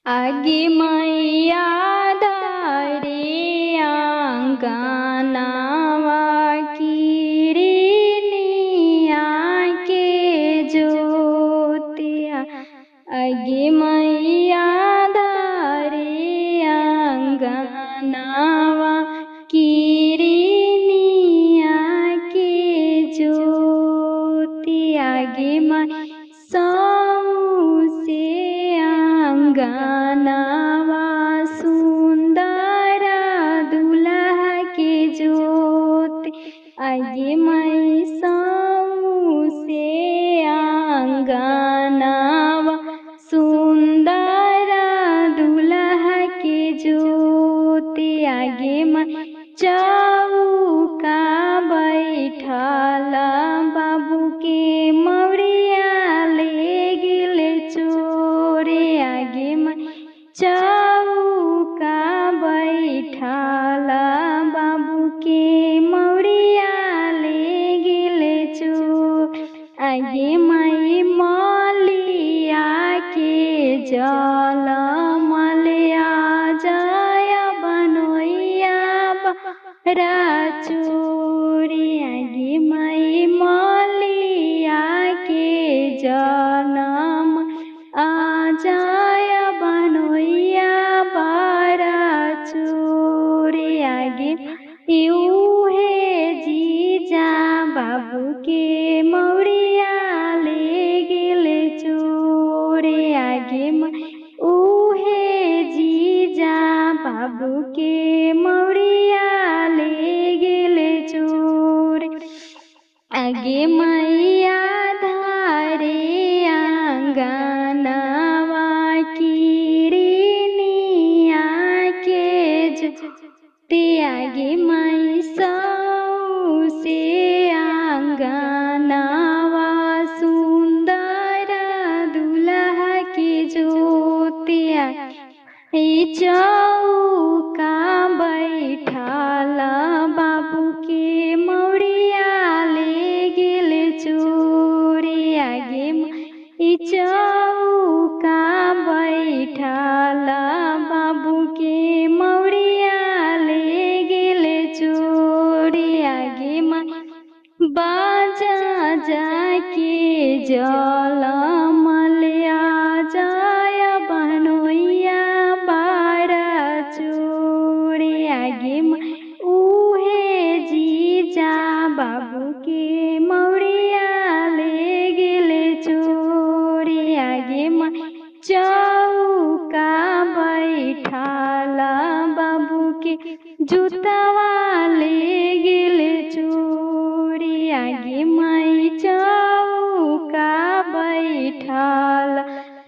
आगे मैया धारे आंगनवा किरनिया के ज्योतिया। आगे मैया धारे आंगनवा किरनिया के ज्योति। आगे मैं सौसे आंगनवा सुंदर दुल्हा के ज्योति। आगे मैं सौसे आंगनवा सुंदर दुल्हा के ज्योति। आगे मैं चौका बैठल बाबू के मौरिया ले गिल चोरे। आगे मैं चौका बैठल बाबू के मौरिया ले गिल चोर। आगे मैं मलिया के जल मलिया जय बनोइया राचोरी। आगे मैं मलिया के जनम आजय बनोइया बाराचोरी। आगे यूहे जीजा बाबू के मौरिया ले गिल चोरे। आगे मैं ऊहे जीजा बाबू के मौरिया ले गिल चोरे। आगे मैया धारे आंगनवा किरनिया के ज्योति। आगे मैं सौसे आंगनवा सुंदर दुल्हा के ज्योति। चौका बैठल बाबू के मौरिया ले गिल चोरी। आगे चौका बैठल बाबू के मौरिया ले गिल चोरी। आगे मैं बाजा जाके जल मलिया जय बनोइया बाराचोरी। आगे मैं ऊहे जीजा बाबू के मौरिया ले गिल चोरी। आगे मैं चौका बैठल बाबू के जूतवा ले गिल चोरी। आगे मैं चौका बैठल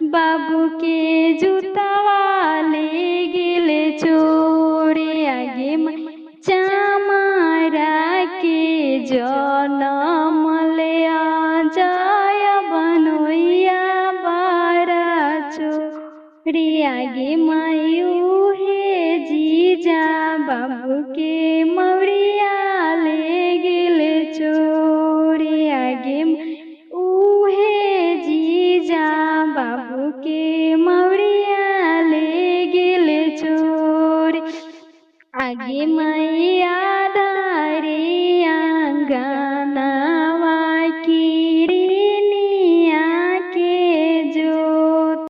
बाबू के जूतवा ले गिल चोरी। आगे मैं चामरा के जनम लिया जय बनोइया बाराचोरी। आगे मैं यूहे जीजा बाबू के मौरिया ले गिल चोरी। आगे ऊहे जीजा बाबू के मौरिया ले गिल चोरी। आगे मैं